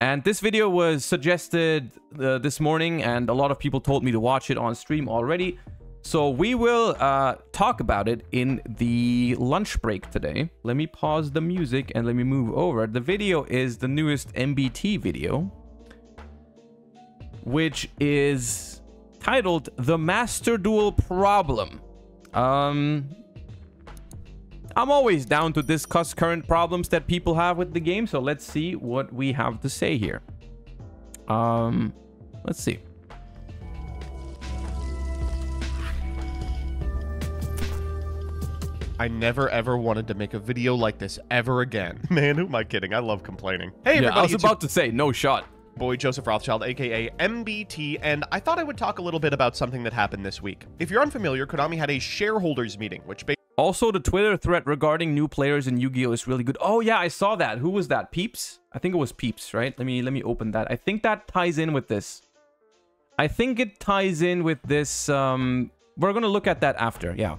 And this video was suggested this morning, and a lot of people told me to watch it on stream already. So we will talk about it in the lunch break today. Let me pause the music and let me move over. The video is the newest MBT video, which is titled The Master Duel Problem. I'm always down to discuss current problems that people have with the game, so let's see what we have to say here. Let's see. I never ever wanted to make a video like this ever again. Man, who am I kidding? I love complaining. Hey everybody, yeah, I was about to say, no shot. Boy Joseph Rothschild, aka MBT, and I thought I would talk a little bit about something that happened this week. If you're unfamiliar, Konami had a shareholders meeting, which also, the Twitter thread regarding new players in Yu-Gi-Oh is really good. Oh yeah, I saw that. Who was that? Peeps? I think it was Peeps, right? Let me open that. I think that ties in with this. I think it ties in with this. We're gonna look at that after. Yeah.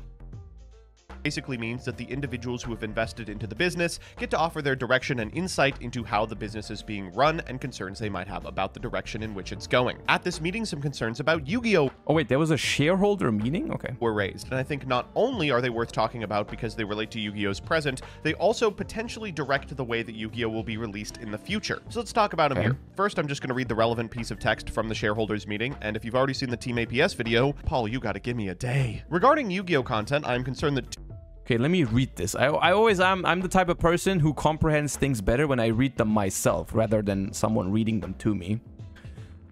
Basically means that the individuals who have invested into the business get to offer their direction and insight into how the business is being run and concerns they might have about the direction in which it's going. At this meeting, some concerns about Yu-Gi-Oh! Oh wait, there was a shareholder meeting? Okay. Were raised, and I think not only are they worth talking about because they relate to Yu-Gi-Oh's present, they also potentially direct the way that Yu-Gi-Oh! Will be released in the future. So let's talk about them here. First, I'm just going to read the relevant piece of text from the shareholders meeting, and if you've already seen the Team APS video, Paul, you gotta give me a day. Regarding Yu-Gi-Oh! Content, I'm concerned that okay, let me read this. I'm the type of person who comprehends things better when I read them myself rather than someone reading them to me.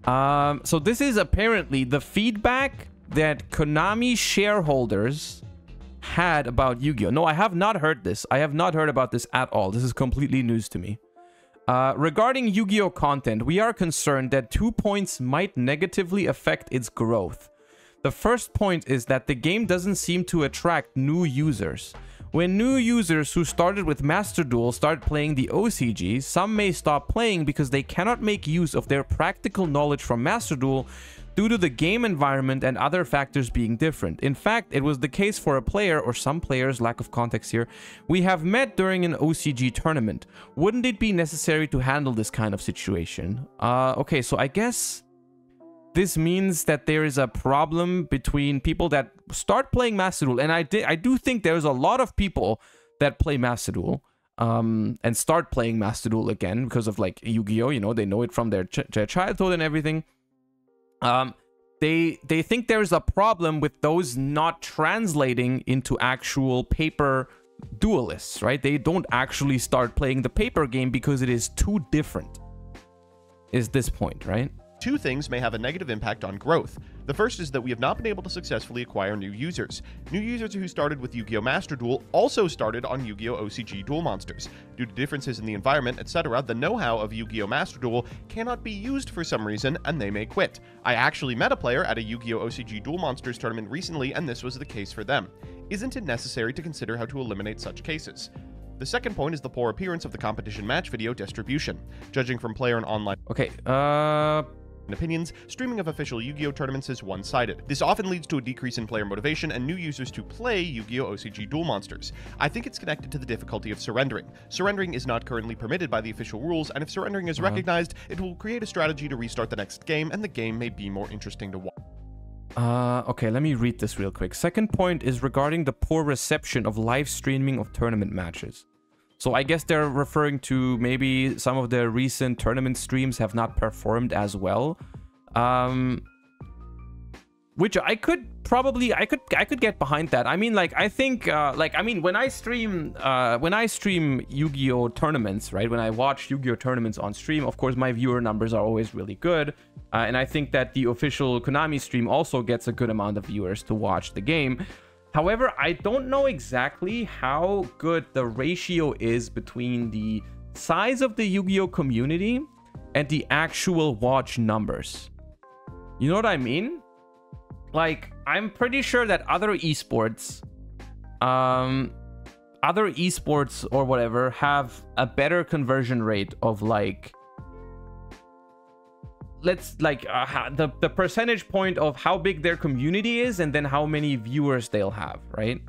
So this is apparently the feedback that Konami shareholders had about Yu-Gi-Oh! No, I have not heard this. I have not heard about this at all. This is completely news to me. Regarding Yu-Gi-Oh! Content, we are concerned that 2 points might negatively affect its growth. The first point is that the game doesn't seem to attract new users. When new users who started with Master Duel start playing the OCG, some may stop playing because they cannot make use of their practical knowledge from Master Duel due to the game environment and other factors being different. In fact, it was the case for a player, or some players, lack of context here, we have met during an OCG tournament. Wouldn't it be necessary to handle this kind of situation? Okay, so I guess this means that there is a problem between people that start playing Master Duel, and I do think there's a lot of people that play Master Duel and start playing Master Duel again because of like Yu-Gi-Oh, you know, they know it from their childhood and everything. They think there's a problem with those not translating into actual paper duelists, right? They don't actually start playing the paper game because it is too different, is this point, right? two things may have a negative impact on growth. The first is that we have not been able to successfully acquire new users. New users who started with Yu-Gi-Oh! Master Duel also started on Yu-Gi-Oh! OCG Duel Monsters. Due to differences in the environment, etc., the know-how of Yu-Gi-Oh! Master Duel cannot be used for some reason, and they may quit. I actually met a player at a Yu-Gi-Oh! OCG Duel Monsters tournament recently, and this was the case for them. Isn't it necessary to consider how to eliminate such cases? The second point is the poor appearance of the competition match video distribution. Judging from player and online opinions, streaming of official Yu-Gi-Oh! Tournaments is one-sided. This often leads to a decrease in player motivation and new users to play Yu-Gi-Oh! OCG Duel Monsters. I think it's connected to the difficulty of surrendering. Surrendering is not currently permitted by the official rules, and if surrendering is recognized, it will create a strategy to restart the next game, and the game may be more interesting to watch. Okay, let me read this real quick. Second point is regarding the poor reception of live streaming of tournament matches. So I guess they're referring to maybe some of the recent tournament streams have not performed as well. Which I could probably, I could get behind that. I mean, like, I think, when I stream Yu-Gi-Oh! Tournaments, right? When I watch Yu-Gi-Oh! Tournaments on stream, of course, my viewer numbers are always really good. And I think that the official Konami stream also gets a good amount of viewers to watch the game. However, I don't know exactly how good the ratio is between the size of the Yu-Gi-Oh! Community and the actual watch numbers. You know what I mean? Like, I'm pretty sure that other esports or whatever have a better conversion rate of like, the percentage point of how big their community is and then how many viewers they'll have, right?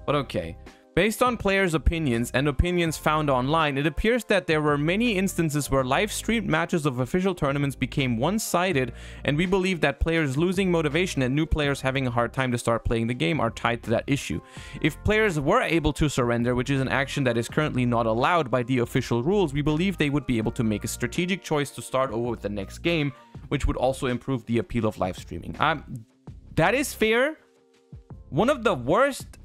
But okay, Based on players' opinions and opinions found online, it appears that there were many instances where live-streamed matches of official tournaments became one-sided, and we believe that players losing motivation and new players having a hard time to start playing the game are tied to that issue. If players were able to surrender, which is an action that is currently not allowed by the official rules, we believe they would be able to make a strategic choice to start over with the next game, which would also improve the appeal of live streaming. That is fair. One of the worst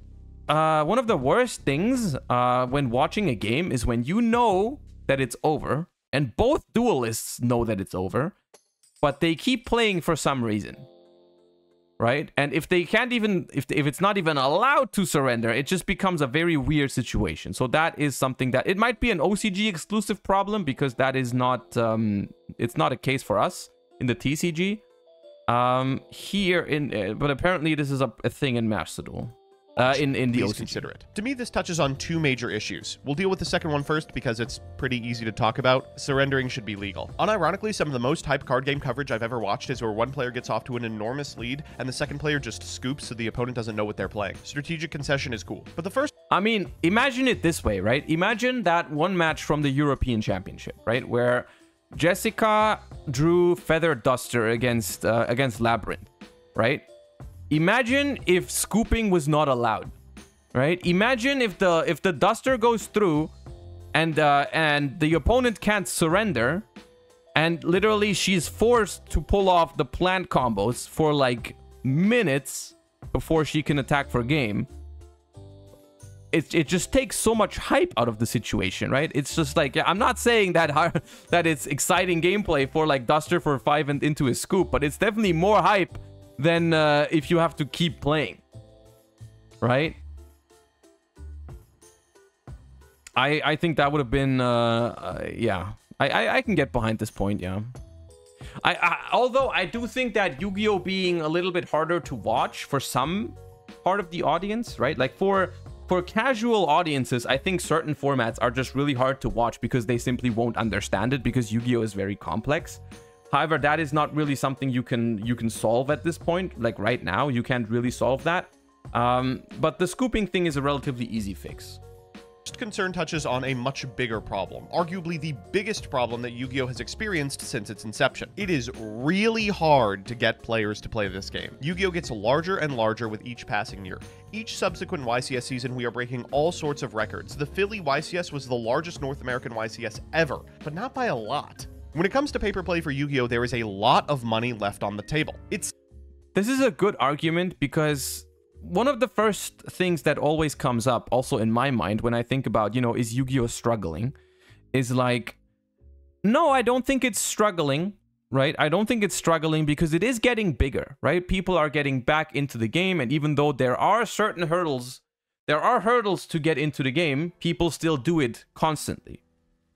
things when watching a game is when you know that it's over, and both duelists know that it's over, but they keep playing for some reason, right? And if they can't even, if it's not even allowed to surrender, it just becomes a very weird situation. So that is something that, it might be an OCG exclusive problem, because that is not, it's not a case for us in the TCG. But apparently this is a thing in Master Duel. In the Please OCG. consider it. To me, this touches on two major issues. We'll deal with the second one first because it's pretty easy to talk about. Surrendering should be legal. Unironically, some of the most hyped card game coverage I've ever watched is where one player gets off to an enormous lead and the second player just scoops so the opponent doesn't know what they're playing. Strategic concession is cool. But the first... I mean, imagine it this way, right? Imagine that one match from the European Championship, right? Where Jessica drew Feather Duster against Labyrinth, right? Imagine if scooping was not allowed, right? Imagine if the Duster goes through and the opponent can't surrender, and literally she's forced to pull off the plant combos for like minutes before she can attack for game. It just takes so much hype out of the situation, right? It's just like, I'm not saying that that it's exciting gameplay for like Duster for 5 and into his scoop, but it's definitely more hype than if you have to keep playing, right? I think that would have been, yeah. I can get behind this point, yeah. Although I do think that Yu-Gi-Oh being a little bit harder to watch for some part of the audience, right? Like for casual audiences, I think certain formats are just really hard to watch because they simply won't understand it, because Yu-Gi-Oh is very complex. However, that is not really something you can solve at this point. Like right now, you can't really solve that. But the scooping thing is a relatively easy fix. First concern touches on a much bigger problem, arguably the biggest problem that Yu-Gi-Oh has experienced since its inception. It is really hard to get players to play this game. Yu-Gi-Oh gets larger and larger with each passing year. Each subsequent YCS season, we are breaking all sorts of records. The Philly YCS was the largest North American YCS ever, but not by a lot. When it comes to paper play for Yu-Gi-Oh, there is a lot of money left on the table. This is a good argument, because one of the first things that always comes up also in my mind when I think about, you know, is Yu-Gi-Oh struggling, is like, no, I don't think it's struggling, right? I don't think it's struggling because it is getting bigger, right? People are getting back into the game, and even though there are certain hurdles, to get into the game, people still do it constantly,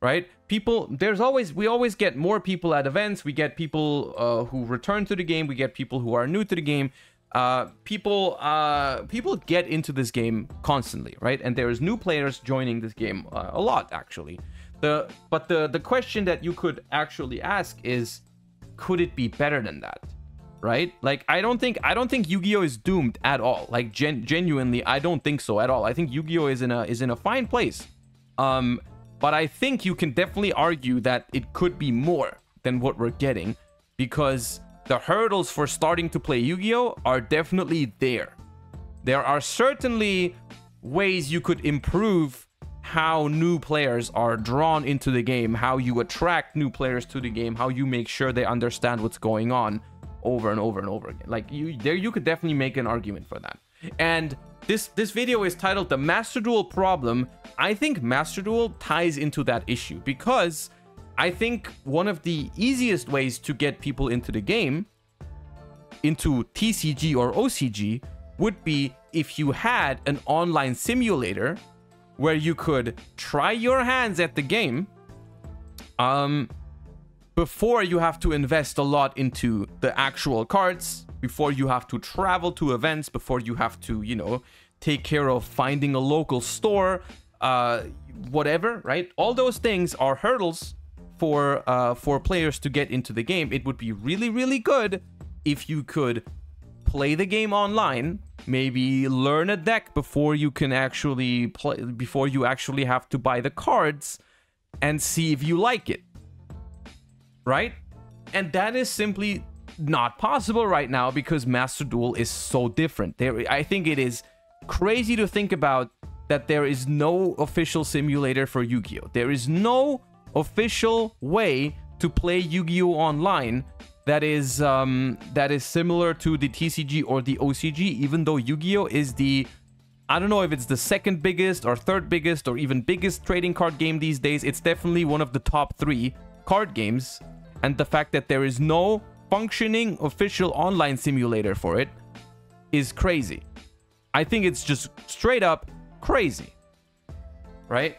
right? We always get more people at events. We get people who return to the game. We get people who are new to the game. People get into this game constantly, right? And there's new players joining this game a lot, actually. But the question that you could actually ask is, could it be better than that, right? Like, I don't think Yu-Gi-Oh is doomed at all. Like, genuinely, I don't think so at all. I think Yu-Gi-Oh is in a fine place. But I think you can definitely argue that it could be more than what we're getting, because the hurdles for starting to play Yu-Gi-Oh are definitely there. There are certainly ways you could improve how new players are drawn into the game, how you attract new players to the game, how you make sure they understand what's going on over and over and over again. Like, you could definitely make an argument for that. And this video is titled The Master Duel Problem. I think Master Duel ties into that issue, because I think one of the easiest ways to get people into the game, into TCG or OCG, would be if you had an online simulator where you could try your hands at the game before you have to invest a lot into the actual cards, before you have to travel to events, before you have to, you know, take care of finding a local store, whatever, right? All those things are hurdles for players to get into the game. It would be really, really good if you could play the game online, maybe learn a deck before you can actually play, before you actually have to buy the cards, and see if you like it, right? And that is simply not possible right now because Master Duel is so different. I think it is crazy to think about that there is no official simulator for Yu-Gi-Oh! There is no official way to play Yu-Gi-Oh! Online that is similar to the TCG or the OCG, even though Yu-Gi-Oh! Is the, I don't know if it's the second biggest or third biggest or even biggest trading card game these days. It's definitely one of the top 3 card games. And the fact that there is no functioning official online simulator for it is crazy. I think it's just straight up crazy, right?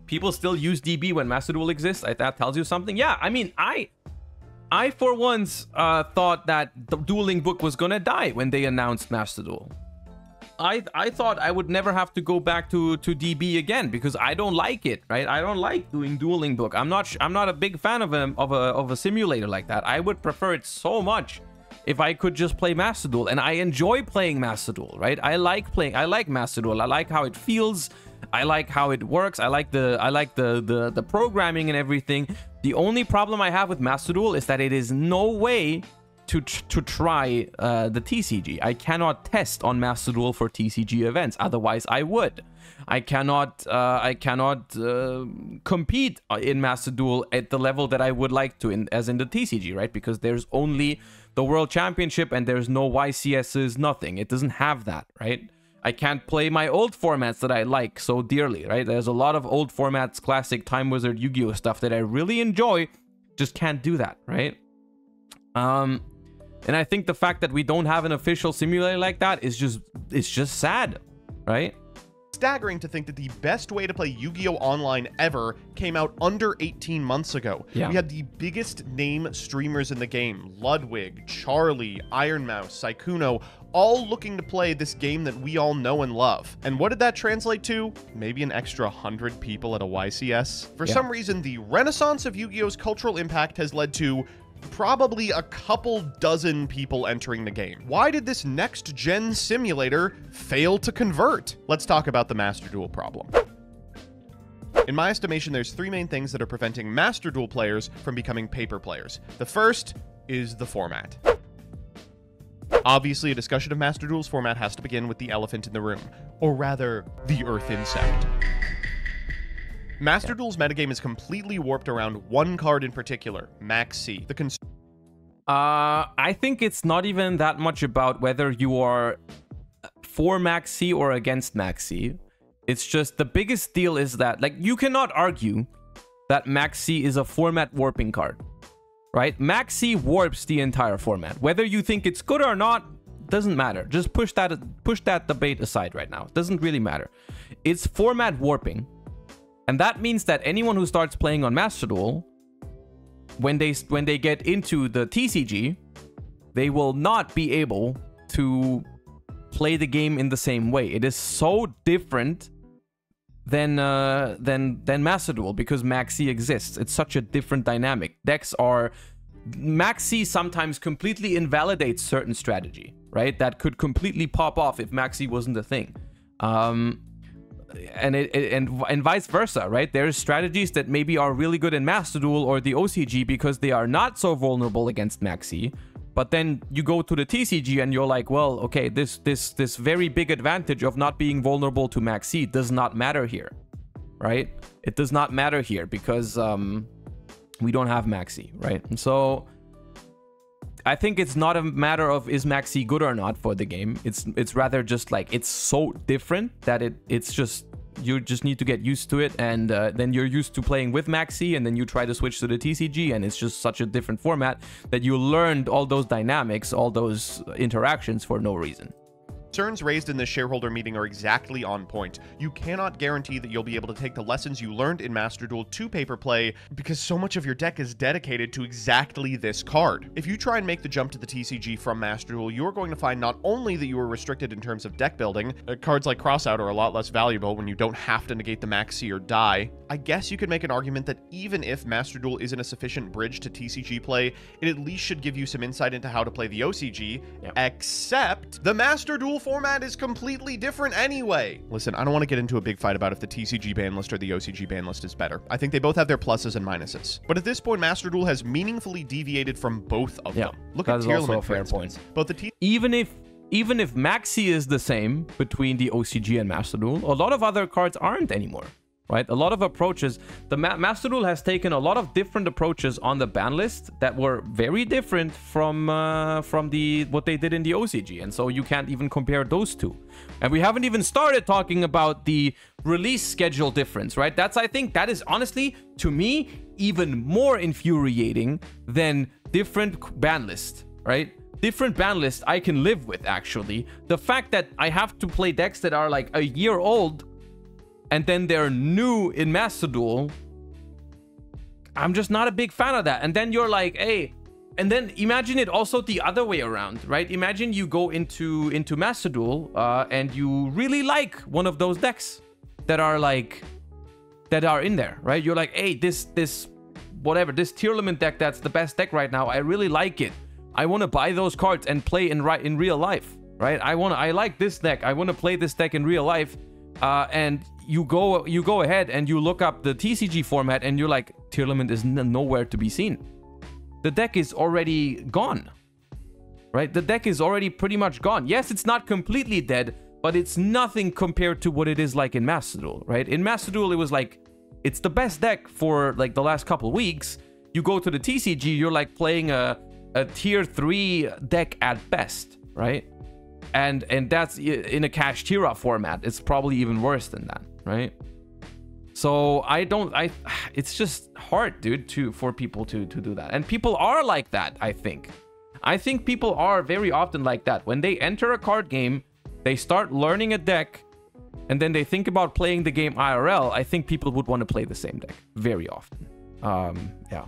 People still use DB when Master Duel exists. That tells you something. Yeah, I mean, I for once thought that the dueling book was gonna die when they announced Master Duel. I thought I would never have to go back to DB again because I don't like it, right? I don't like doing dueling book. I'm not a big fan of a simulator like that. I would prefer it so much if I could just play Master Duel, and I enjoy playing Master Duel, right? I like Master Duel. I like how it feels. I like how it works. I like the programming and everything. The only problem I have with Master Duel is that it is no way to try the TCG. I cannot test on Master Duel for TCG events. Otherwise, I would. I cannot compete in Master Duel at the level that I would like to, as in the TCG, right? Because there's only the World Championship and there's no YCSs, nothing. It doesn't have that, right? I can't play my old formats that I like so dearly, right? There's a lot of old formats, classic Time Wizard, Yu-Gi-Oh stuff that I really enjoy, just can't do that, right? And I think the fact that we don't have an official simulator like that is just sad, right? Staggering to think that the best way to play Yu-Gi-Oh! Online ever came out under 18 months ago. Yeah. We had the biggest name streamers in the game, Ludwig, Charlie, Iron Mouse, Sykkuno, all looking to play this game that we all know and love. And what did that translate to? Maybe an extra 100 people at a YCS? For some reason, the renaissance of Yu-Gi-Oh's cultural impact has led to probably a couple dozen people entering the game. Why did this next-gen simulator fail to convert? Let's talk about the Master Duel problem. In my estimation, there's 3 main things that are preventing Master Duel players from becoming paper players. The first is the format. Obviously, a discussion of Master Duel's format has to begin with the elephant in the room, or rather, the Earth insect. Master Duel's metagame is completely warped around one card in particular, Max C. I think it's not even that much about whether you are for Max C or against Max C. It's just the biggest deal is that, like, you cannot argue that Max C is a format warping card, right? Max C warps the entire format. Whether you think it's good or not, doesn't matter. Just push that debate aside right now. It doesn't really matter. It's format warping. And that means that anyone who starts playing on Master Duel, when they get into the TCG, they will not be able to play the game in the same way. It is so different than Master Duel because Maxi exists. It's such a different dynamic. Decks are... Maxi sometimes completely invalidates certain strategy, right? That could completely pop off if Maxi wasn't a thing. And vice versa, right? There's strategies that maybe are really good in Master Duel or the OCG because they are not so vulnerable against Maxi. But then you go to the TCG and you're like, well, okay, this very big advantage of not being vulnerable to Maxi does not matter here, right? It does not matter here because we don't have Maxi, right? And so I think it's not a matter of is Maxi good or not for the game. It's rather just like it's so different that it's just you just need to get used to it, and then you're used to playing with Maxi, and then you try to switch to the TCG, and it's just such a different format that you learned all those dynamics, all those interactions for no reason. Concerns raised in this shareholder meeting are exactly on point. You cannot guarantee that you'll be able to take the lessons you learned in Master Duel to paper play because so much of your deck is dedicated to exactly this card. If you try and make the jump to the TCG from Master Duel, you're going to find not only that you are restricted in terms of deck building, cards like Crossout are a lot less valuable when you don't have to negate the Maxi or die. I guess you could make an argument that even if Master Duel isn't a sufficient bridge to TCG play, it at least should give you some insight into how to play the OCG, except the Master Duel format is completely different anyway. Listen, I don't want to get into a big fight about if the TCG ban list or the OCG ban list is better. I think they both have their pluses and minuses. But at this point, Master Duel has meaningfully deviated from both of them. Look at Tier Limit, for instance. Both the even if Maxi is the same between the OCG and Master Duel, a lot of other cards aren't anymore. Right, a lot of approaches. The Master Duel has taken a lot of different approaches on the ban list that were very different from what they did in the OCG, and so you can't even compare those two. And we haven't even started talking about the release schedule difference, right? I think that is honestly, to me, even more infuriating than different ban list, right? Different ban list I can live with, actually. The fact that I have to play decks that are like a year old and then they're new in Master Duel, I'm just not a big fan of that. And then you're like, hey, and then imagine it also the other way around, right? Imagine you go into Master Duel and you really like one of those decks that are in there, right? You're like, hey, this Tier Limit deck, that's the best deck right now. I really like it. I want to buy those cards and play in real life, right? I like this deck. I want to play this deck in real life. And you go ahead and you look up the TCG format and you're like, Tier Limit is nowhere to be seen. The deck is already gone, right? The deck is already pretty much gone. Yes, it's not completely dead, but it's nothing compared to what it is like in Master Duel, right? In Master Duel, it was like, it's the best deck for like the last couple of weeks. You go to the TCG, you're like playing a tier 3 deck at best, right? And that's in a Cash Tira format. It's probably even worse than that, right? So it's just hard, dude, for people to do that. And people are like that, I think. I think people are very often like that. When they enter a card game, they start learning a deck, and then they think about playing the game IRL. I think people would want to play the same deck very often. Yeah.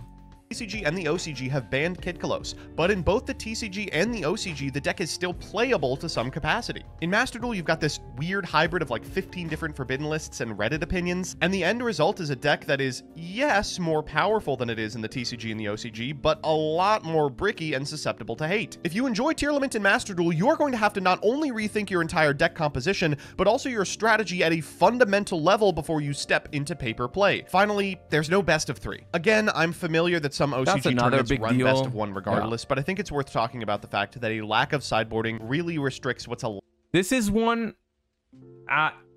TCG and the OCG have banned Kid Kalos, but in both the TCG and the OCG, the deck is still playable to some capacity. In Master Duel, you've got this weird hybrid of like 15 different forbidden lists and Reddit opinions, and the end result is a deck that is, yes, more powerful than it is in the TCG and the OCG, but a lot more bricky and susceptible to hate. If you enjoy Tier Limit in Master Duel, you're going to have to not only rethink your entire deck composition, but also your strategy at a fundamental level before you step into paper play. Finally, there's no best of 3. Again, I'm familiar that some OCG tournaments run best of 1 regardless, but I think it's worth talking about the fact that a lack of sideboarding really restricts what's allowed. This is one...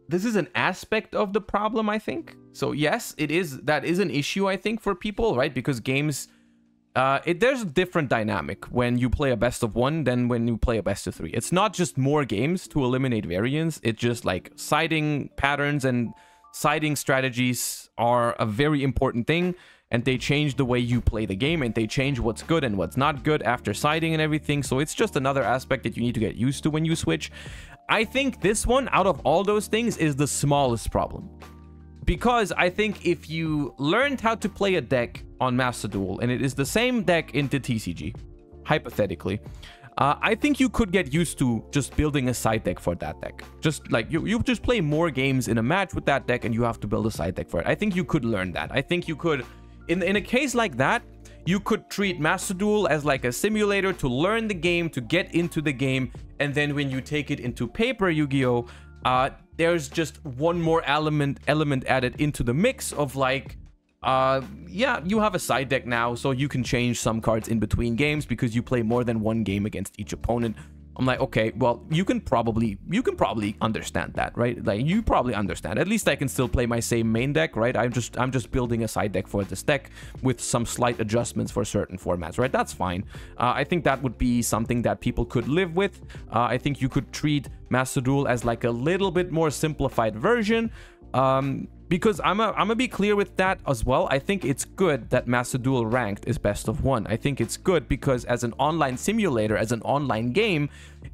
this is an aspect of the problem, I think. So yes, that is an issue, I think, for people, right? Because games... there's a different dynamic when you play a best of 1 than when you play a best of 3. It's not just more games to eliminate variance. It's just like siding patterns and siding strategies are a very important thing. And they change the way you play the game, and they change what's good and what's not good after siding and everything. So it's just another aspect that you need to get used to when you switch. I think this one, out of all those things, is the smallest problem. Because I think if you learned how to play a deck on Master Duel, and it is the same deck into TCG, hypothetically, I think you could get used to just building a side deck for that deck. Just like you just play more games in a match with that deck, and you have to build a side deck for it. I think you could learn that. I think you could... In a case like that, you could treat Master Duel as like a simulator to learn the game, to get into the game, and then when you take it into paper Yu-Gi-Oh, there's just one more element added into the mix of like, yeah, you have a side deck now, so you can change some cards in between games because you play more than 1 game against each opponent. I'm like, okay, well, you can probably understand that, right? Like, you probably understand. At least I can still play my same main deck, right? I'm just building a side deck for this deck with some slight adjustments for certain formats, right? That's fine. I think that would be something that people could live with. I think you could treat Master Duel as like a little bit more simplified version. Because I'm gonna be clear with that as well. I think it's good that Master Duel Ranked is best of 1. I think it's good because as an online simulator, as an online game,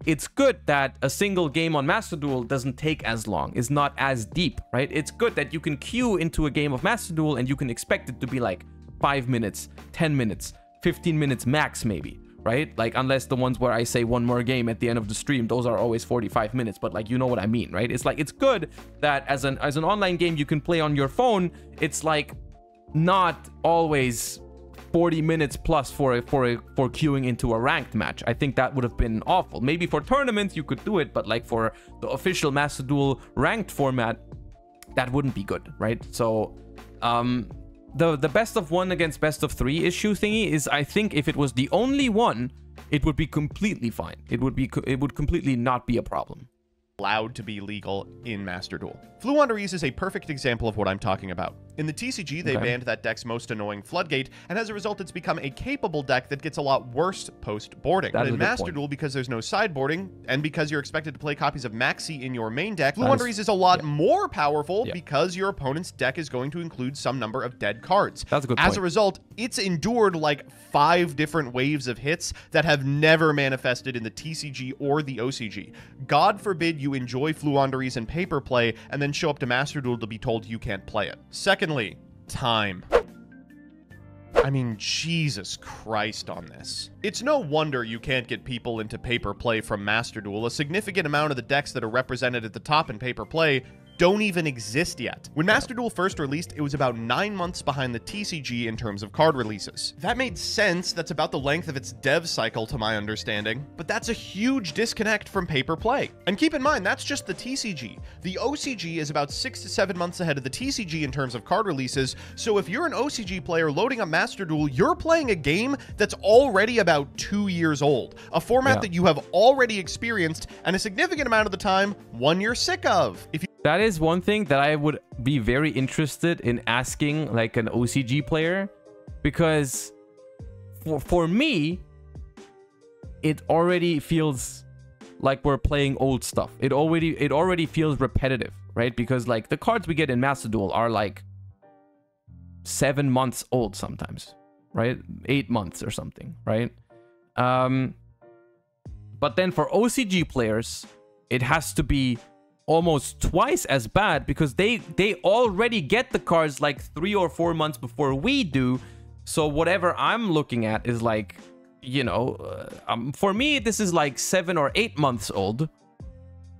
it's good that a single game on Master Duel doesn't take as long, is not as deep, right? It's good that you can queue into a game of Master Duel and you can expect it to be like 5 minutes, 10 minutes, 15 minutes max maybe. Right? Like, unless the ones where I say one more game at the end of the stream, those are always 45 minutes, but like, you know what I mean, right? It's like, it's good that as an online game you can play on your phone. It's like not always 40 minutes plus for queuing into a ranked match. I think that would have been awful. Maybe for tournaments you could do it, but like for the official Master Duel ranked format, that wouldn't be good, right? So the best of 1 against best of 3 issue thingy is, I think if it was the only one, it would be completely fine. It would completely not be a problem. Allowed to be legal in Master Duel. Fluandereeze is a perfect example of what I'm talking about. In the TCG, they banned that deck's most annoying Floodgate, and as a result, it's become a capable deck that gets a lot worse post-boarding. But in Master Duel, because there's no sideboarding, and because you're expected to play copies of Maxi in your main deck, Fluandereeze is a lot more powerful because your opponent's deck is going to include some number of dead cards. That's a good point. As a result, it's endured like 5 different waves of hits that have never manifested in the TCG or the OCG. God forbid you enjoy Fluandereeze and paper play, and then show up to Master Duel to be told you can't play it. Secondly, time. I mean, Jesus Christ on this. It's no wonder you can't get people into paper play from Master Duel. A significant amount of the decks that are represented at the top in paper play don't even exist yet. When Master Duel first released, it was about 9 months behind the TCG in terms of card releases. That made sense. That's about the length of its dev cycle to my understanding, but that's a huge disconnect from paper play. And keep in mind, that's just the TCG. The OCG is about 6 to 7 months ahead of the TCG in terms of card releases, so if you're an OCG player loading up Master Duel, you're playing a game that's already about 2 years old, a format that you have already experienced, and a significant amount of the time, one you're sick of. That is one thing that I would be very interested in asking like an OCG player, because for me, it already feels like we're playing old stuff. It already feels repetitive, right? Because like the cards we get in Master Duel are like 7 months old sometimes, right? 8 months or something, right? But then for OCG players, it has to be almost twice as bad, because they already get the cards like 3 or 4 months before we do. So whatever I'm looking at is like, you know, for me this is like 7 or 8 months old.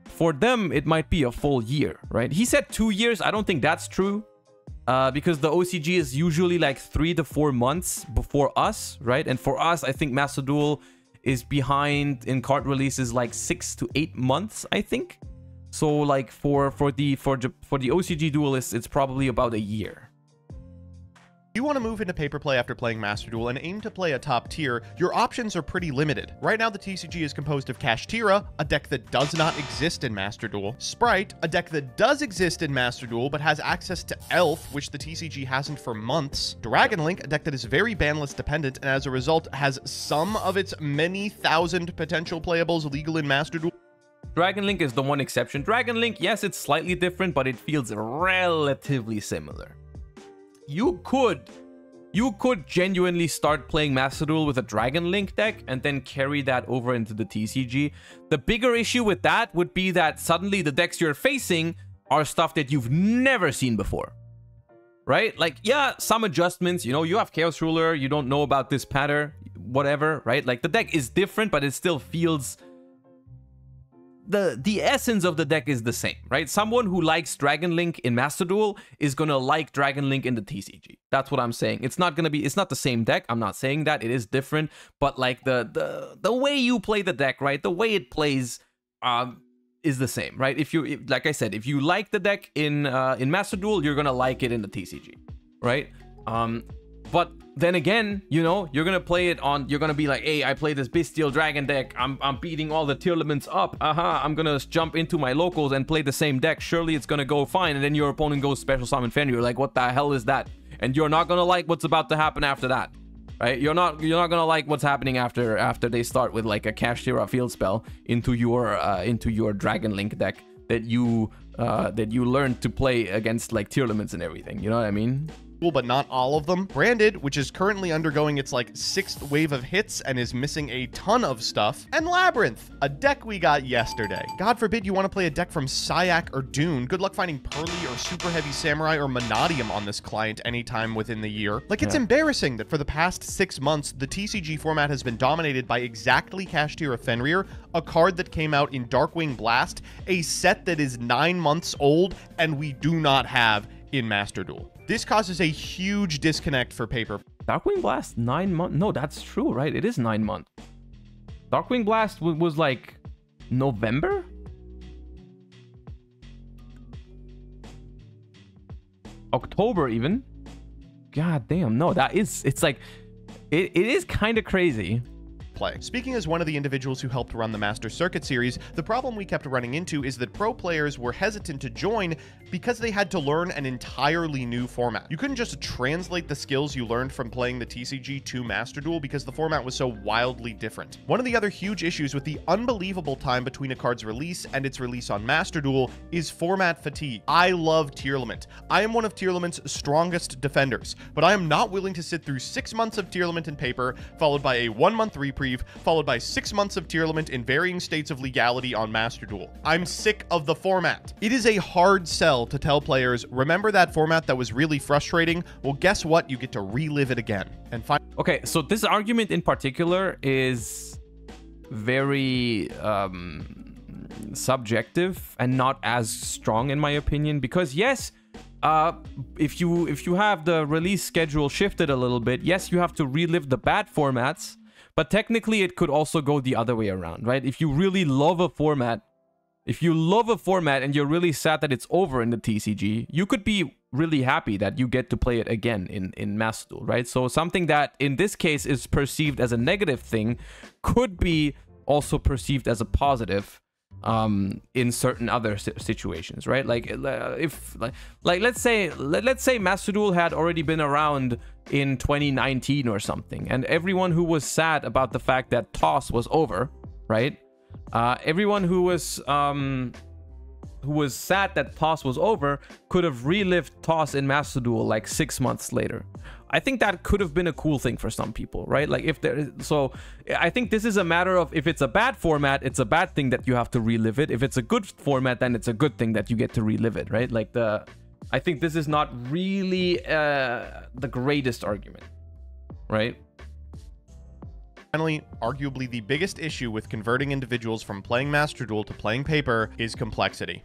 For them it might be a full year, right? He said 2 years. I don't think that's true, because the OCG is usually like 3 to 4 months before us, right? And for us, I think Master Duel is behind in card releases like 6 to 8 months, I think. So like for the OCG duelists, it's probably about a year. If you want to move into paper play after playing Master Duel and aim to play a top tier, your options are pretty limited. Right now, the TCG is composed of Kashtira, a deck that does not exist in Master Duel; Sprite, a deck that does exist in Master Duel but has access to Elf, which the TCG hasn't for months; Dragon Link, a deck that is very banlist dependent and as a result has some of its many thousand potential playables legal in Master Duel. Dragon Link is the one exception. Dragon Link, yes, it's slightly different, but it feels relatively similar. You could genuinely start playing Master Duel with a Dragon Link deck and then carry that over into the TCG. The bigger issue with that would be that suddenly the decks you're facing are stuff that you've never seen before. Right? Like, yeah, some adjustments, you know, you have Chaos Ruler, you don't know about this pattern, whatever, right? Like, the deck is different, but it still feels... The essence of the deck is the same, right? Someone who likes Dragon Link in Master Duel is gonna like Dragon Link in the TCG. That's what I'm saying. It's not the same deck. I'm not saying that. It is different, but like the way you play the deck, right? The way it plays is the same, right? Like I said, if you like the deck in Master Duel, you're gonna like it in the TCG, right? But then again, you know, you're gonna play it on, you're gonna be like, hey, I play this Bestial Dragon deck, I'm beating all the tier limits up, I'm gonna jump into my locals and play the same deck, surely it's gonna go fine. And then your opponent goes Special Summon Fenrir, you're like, what the hell is that? And you're not gonna like what's about to happen after that, right? You're not gonna like what's happening after they start with like a Kashtira field spell into your Dragon Link deck. that you learned to play against like tier limits and everything. You know what I mean? But not all of them. Branded, which is currently undergoing its like 6th wave of hits and is missing a ton of stuff. And Labyrinth, a deck we got yesterday. God forbid you want to play a deck from Syac or Dune. Good luck finding Pearly or Super Heavy Samurai or Monadium on this client anytime within the year. Like, it's embarrassing that for the past 6 months, the TCG format has been dominated by exactly Cashtier of Fenrir, a card that came out in Darkwing Blast, a set that is 9 months old, and we do not have in Master Duel. This causes a huge disconnect for Paper. Darkwing Blast 9 months? No, that's true, right? It is 9 months. Darkwing Blast was like November? October even? God damn, no, it's like, it is kind of crazy. Play. Speaking as one of the individuals who helped run the Master Circuit series, the problem we kept running into is that pro players were hesitant to join because they had to learn an entirely new format. You couldn't just translate the skills you learned from playing the TCG to Master Duel because the format was so wildly different. One of the other huge issues with the unbelievable time between a card's release and its release on Master Duel is format fatigue. I love Tearlament. I am one of Tearlament's strongest defenders, but I am not willing to sit through 6 months of Tearlament in paper, followed by a 1-month reprieve, followed by 6 months of Tearlament in varying states of legality on Master Duel. I'm sick of the format. It is a hard sell to tell players, remember that format that was really frustrating? Well, guess what? You get to relive it again. And okay, so this argument in particular is very subjective and not as strong in my opinion, because yes, if you have the release schedule shifted a little bit, yes, you have to relive the bad formats, but technically it could also go the other way around, right? If you really love a format, and you're really sad that it's over in the TCG, you could be really happy that you get to play it again in Master Duel, right? So something that in this case is perceived as a negative thing could be also perceived as a positive in certain other situations, right? Like let's say Master Duel had already been around in 2019 or something, and everyone who was sad about the fact that TOS was over, right? Everyone who was sad that TOS was over could have relived TOS in Master Duel like 6 months later. I think that could have been a cool thing for some people, right? Like if there, so I think this is a matter of, if it's a bad format, it's a bad thing that you have to relive it. If it's a good format, then it's a good thing that you get to relive it, right? Like I think this is not really the greatest argument, right? Finally, arguably the biggest issue with converting individuals from playing Master Duel to playing paper is complexity.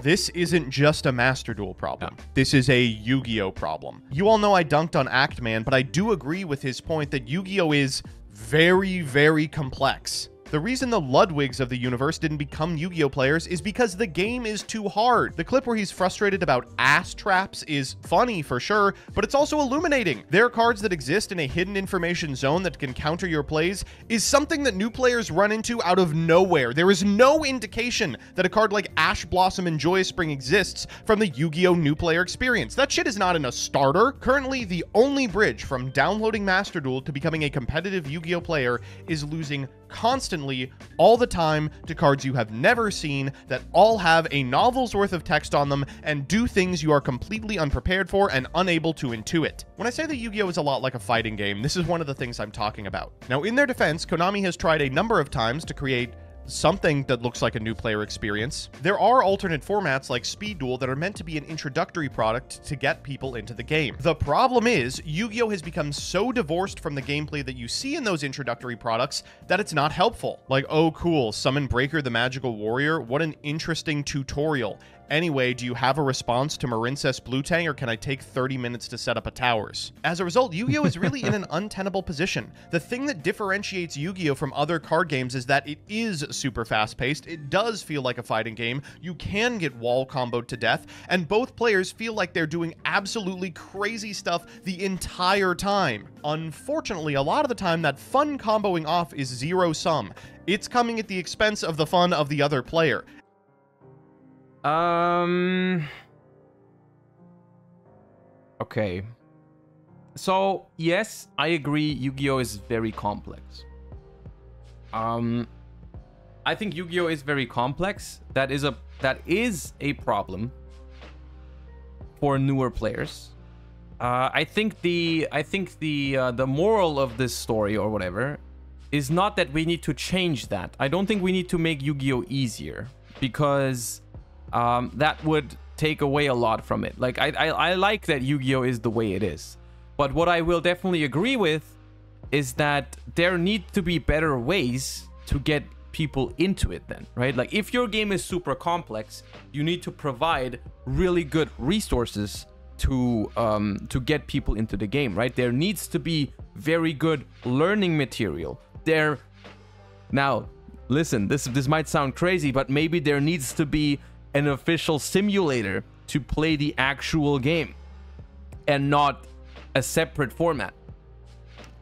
This isn't just a Master Duel problem. This is a Yu-Gi-Oh problem. You all know I dunked on Actman, but I do agree with his point that Yu-Gi-Oh is very, very complex. The reason the Ludwigs of the universe didn't become Yu-Gi-Oh players is because the game is too hard. The clip where he's frustrated about ass traps is funny for sure, but it's also illuminating. There are cards that exist in a hidden information zone that can counter your plays is something that new players run into out of nowhere. There is no indication that a card like Ash Blossom and Joyous Spring exists from the Yu-Gi-Oh new player experience. That shit is not in a starter. Currently, the only bridge from downloading Master Duel to becoming a competitive Yu-Gi-Oh player is losing constantly, all the time, to cards you have never seen that all have a novel's worth of text on them and do things you are completely unprepared for and unable to intuit. When I say that Yu-Gi-Oh is a lot like a fighting game, this is one of the things I'm talking about. Now, in their defense, Konami has tried a number of times to create something that looks like a new player experience. There are alternate formats like Speed Duel that are meant to be an introductory product to get people into the game. The problem is, Yu-Gi-Oh has become so divorced from the gameplay that you see in those introductory products that it's not helpful. Like, oh cool, summon Breaker the Magical Warrior, what an interesting tutorial. Anyway, do you have a response to Marincess Blue Tang, or can I take 30 minutes to set up a towers? As a result, Yu-Gi-Oh is really in an untenable position. The thing that differentiates Yu-Gi-Oh from other card games is that it is super fast-paced, it does feel like a fighting game, you can get wall comboed to death, and both players feel like they're doing absolutely crazy stuff the entire time. Unfortunately, a lot of the time that fun comboing off is zero-sum. It's coming at the expense of the fun of the other player. Okay. So, yes, I agree, Yu-Gi-Oh is very complex. I think Yu-Gi-Oh is very complex. That is a problem for newer players. I think the moral of this story or whatever is not that we need to change that. I don't think we need to make Yu-Gi-Oh easier, because that would take away a lot from it. Like I like that Yu-Gi-Oh is the way it is, but what I will definitely agree with is that there need to be better ways to get people into it then, right? Like if your game is super complex, you need to provide really good resources to get people into the game, right? There needs to be very good learning material there. Now listen, this might sound crazy, but maybe there needs to be an official simulator to play the actual game and not a separate format.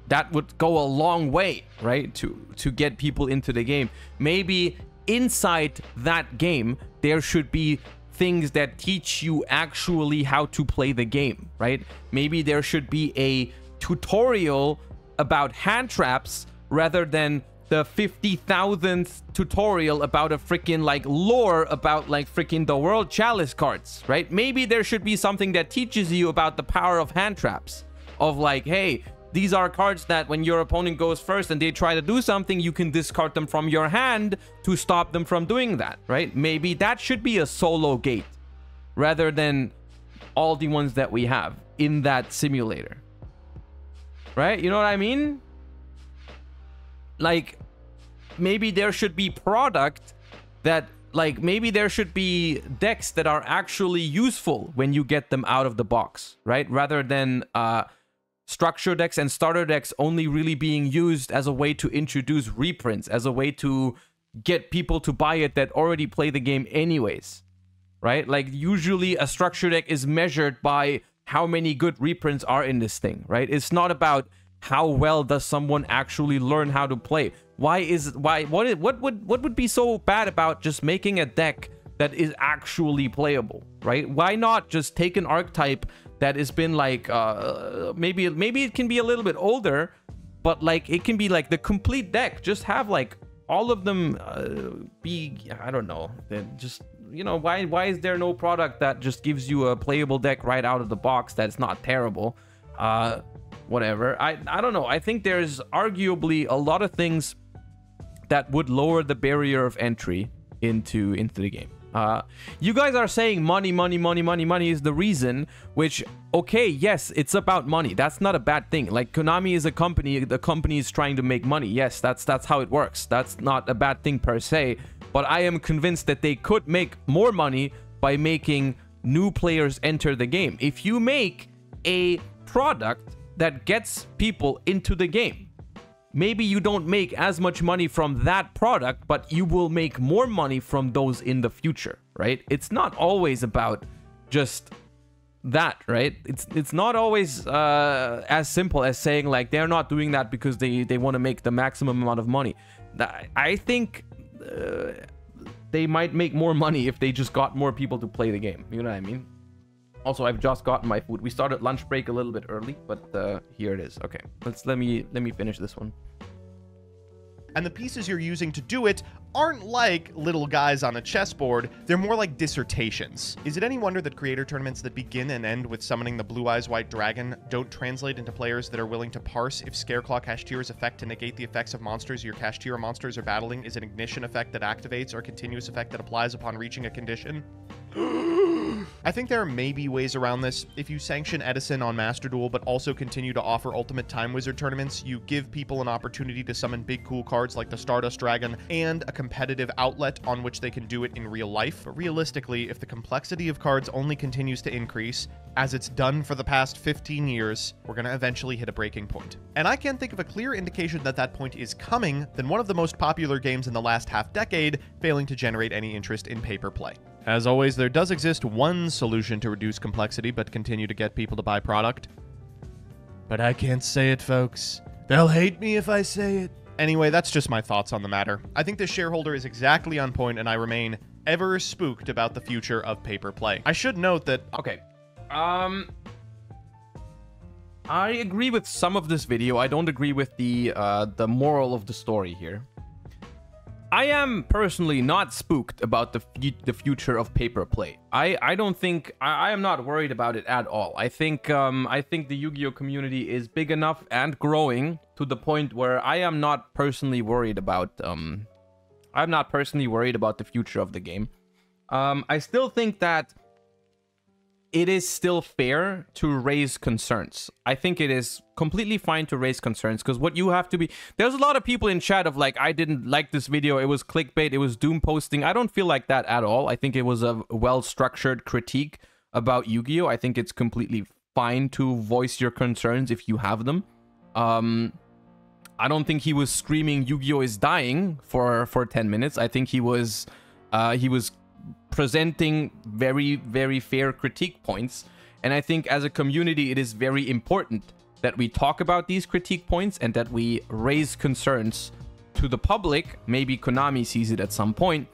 That would go a long way, right? To get people into the game. Maybe inside that game, there should be things that teach you actually how to play the game, right? Maybe there should be a tutorial about hand traps rather than the 50,000th tutorial about a freaking like lore about like freaking the World Chalice cards, right? Maybe there should be something that teaches you about the power of hand traps, of like, hey, these are cards that when your opponent goes first and they try to do something, you can discard them from your hand to stop them from doing that, right? Maybe that should be a solo gate rather than all the ones that we have in that simulator, right? You know what I mean? Like, maybe there should be product that, like, maybe there should be decks that are actually useful when you get them out of the box, right? Rather than structure decks and starter decks only really being used as a way to introduce reprints, as a way to get people to buy it that already play the game anyways, right? Like usually a structure deck is measured by how many good reprints are in this thing, right? It's not about how well does someone actually learn how to play. What would be so bad about just making a deck that is actually playable, right? Why not just take an archetype that has been like maybe it can be a little bit older, but like it can be like the complete deck. Just have like all of them be, I don't know, just, you know, why is there no product that just gives you a playable deck right out of the box that's not terrible? Whatever. I don't know. I think there's arguably a lot of things that would lower the barrier of entry into the game. You guys are saying money is the reason, which, okay, yes, it's about money. That's not a bad thing. Like, Konami is a company, the company is trying to make money. Yes, that's how it works. That's not a bad thing per se, but I am convinced that they could make more money by making new players enter the game. If you make a product that gets people into the game, maybe you don't make as much money from that product, but you will make more money from those in the future, right? It's not always about just that, right? It's not always as simple as saying like they're not doing that because they want to make the maximum amount of money. I think they might make more money if they just got more people to play the game. You know what I mean? Also, I've just gotten my food. We started lunch break a little bit early, but here it is. Okay, let me finish this one. And the pieces you're using to do it aren't like little guys on a chessboard, they're more like dissertations. Is it any wonder that creator tournaments that begin and end with summoning the Blue Eyes White Dragon don't translate into players that are willing to parse if Scareclaw Kashtira's effect to negate the effects of monsters your Kashtira monsters are battling is an ignition effect that activates or continuous effect that applies upon reaching a condition? I think there may be ways around this. If you sanction Edison on Master Duel, but also continue to offer Ultimate Time Wizard tournaments, you give people an opportunity to summon big cool cards like the Stardust Dragon and a competitive outlet on which they can do it in real life. But realistically, if the complexity of cards only continues to increase, as it's done for the past 15 years, we're going to eventually hit a breaking point. And I can't think of a clear indication that that point is coming than one of the most popular games in the last half-decade failing to generate any interest in paper play. As always, there does exist one solution to reduce complexity but continue to get people to buy product. But I can't say it, folks. They'll hate me if I say it. Anyway, that's just my thoughts on the matter. I think this shareholder is exactly on point, and I remain ever spooked about the future of paper play. I should note that... Okay. I agree with some of this video. I don't agree with the moral of the story here. I am personally not spooked about the future of pay-per-play. I don't think I am not worried about it at all. I think the Yu-Gi-Oh community is big enough and growing to the point where I am not personally worried about the future of the game. I still think that it is still fair to raise concerns. I think it is completely fine to raise concerns, because what you have to be... There's a lot of people in chat of like, I didn't like this video, it was clickbait, it was doom posting. I don't feel like that at all. I think it was a well-structured critique about Yu-Gi-Oh! I think it's completely fine to voice your concerns if you have them. I don't think he was screaming Yu-Gi-Oh! Is dying for 10 minutes. I think he was presenting very, very fair critique points. And I think as a community, it is very important that we talk about these critique points and that we raise concerns to the public. Maybe Konami sees it at some point,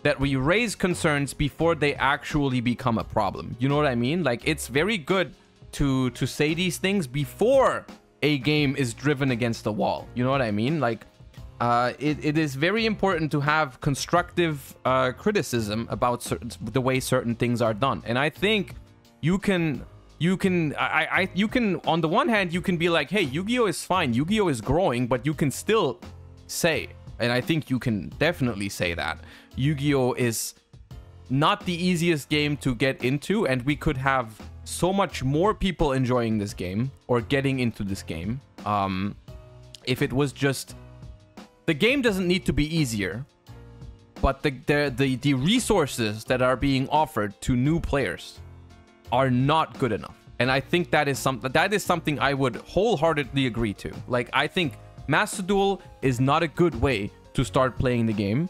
that we raise concerns before they actually become a problem. You know what I mean? Like, it's very good to say these things before a game is driven against the wall. You know what I mean? Like, it is very important to have constructive criticism about the way certain things are done. And I think you can on the one hand, you can be like, hey, Yu-Gi-Oh! Is fine, Yu-Gi-Oh! Is growing, but you can still say, and I think you can definitely say that Yu-Gi-Oh! Is not the easiest game to get into, and we could have so much more people enjoying this game or getting into this game if it was just... The game doesn't need to be easier, but the resources that are being offered to new players are not good enough. And I think that is something I would wholeheartedly agree to. Like, I think Master Duel is not a good way to start playing the game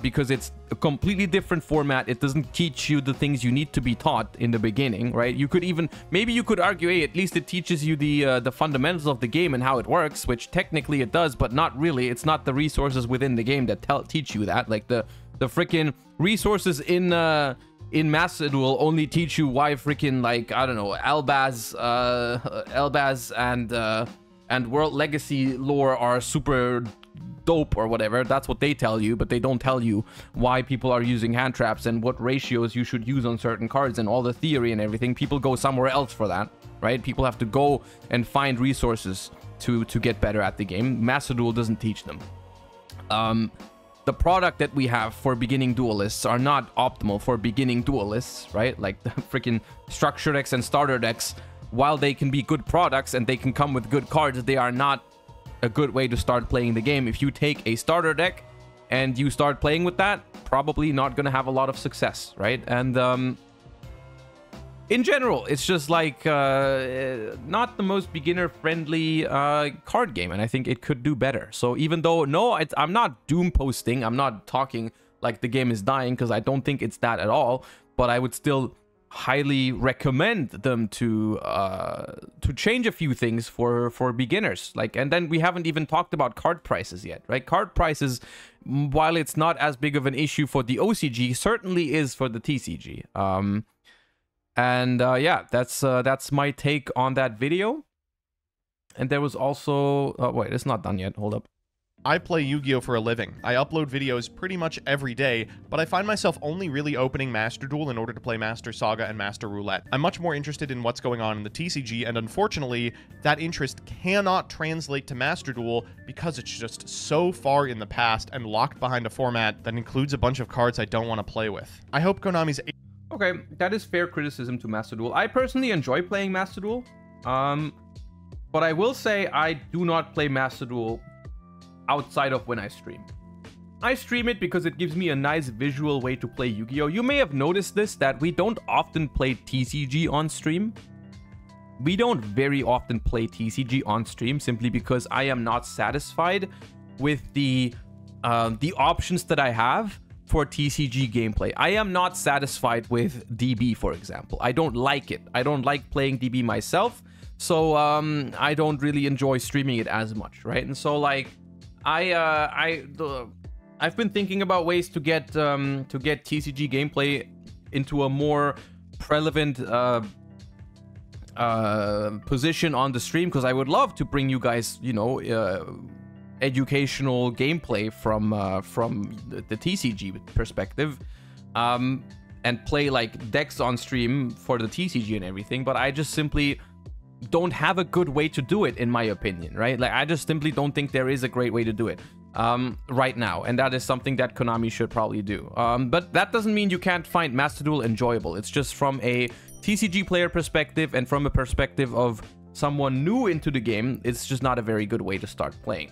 because it's a completely different format. It doesn't teach you the things you need to be taught in the beginning, right? You could even, maybe you could argue, hey, at least it teaches you the fundamentals of the game and how it works, which technically it does, but not really. It's not the resources within the game that teach you that. Like, the freaking resources in Master Duel only teach you why freaking, like, I don't know, Elbaz and World Legacy lore are super dope or whatever. That's what they tell you, but they don't tell you why people are using hand traps and what ratios you should use on certain cards and all the theory and everything. People go somewhere else for that, right? People have to go and find resources to get better at the game. Master Duel doesn't teach them. The product that we have for beginning duelists are not optimal for beginning duelists, right? Like the freaking structure decks and starter decks, while they can be good products and they can come with good cards, they are not a good way to start playing the game. If you take a starter deck and you start playing with that, probably not going to have a lot of success, right? And in general, it's just like not the most beginner-friendly card game, and I think it could do better. So even though, no, I'm not doom posting, I'm not talking like the game is dying, because I don't think it's that at all, but I would still highly recommend them to change a few things for beginners. Like, and then we haven't even talked about card prices yet, right? Card prices, while it's not as big of an issue for the OCG, certainly is for the TCG. Yeah, that's my take on that video. And there was also wait, it's not done yet, hold up. I play Yu-Gi-Oh! For a living. I upload videos pretty much every day, but I find myself only really opening Master Duel in order to play Master Saga and Master Roulette. I'm much more interested in what's going on in the TCG, and unfortunately, that interest cannot translate to Master Duel because it's just so far in the past and locked behind a format that includes a bunch of cards I don't want to play with. I hope Konami's... Okay, that is fair criticism to Master Duel. I personally enjoy playing Master Duel, but I will say I do not play Master Duel outside of when I stream. I stream it because it gives me a nice visual way to play Yu-Gi-Oh! You may have noticed this, that we don't often play TCG on stream. We don't very often play TCG on stream simply because I am not satisfied with the options that I have for TCG gameplay. I am not satisfied with DB, for example. I don't like it. I don't like playing DB myself, so I don't really enjoy streaming it as much, right? And so, like, I've been thinking about ways to get TCG gameplay into a more prevalent position on the stream, because I would love to bring you guys, you know, educational gameplay from the TCG perspective, and play like decks on stream for the TCG and everything, but I just simply don't have a good way to do it, in my opinion, right? Like, I just simply don't think there is a great way to do it right now, and that is something that Konami should probably do. But that doesn't mean you can't find Master Duel enjoyable. It's just from a TCG player perspective and from a perspective of someone new into the game, it's just not a very good way to start playing.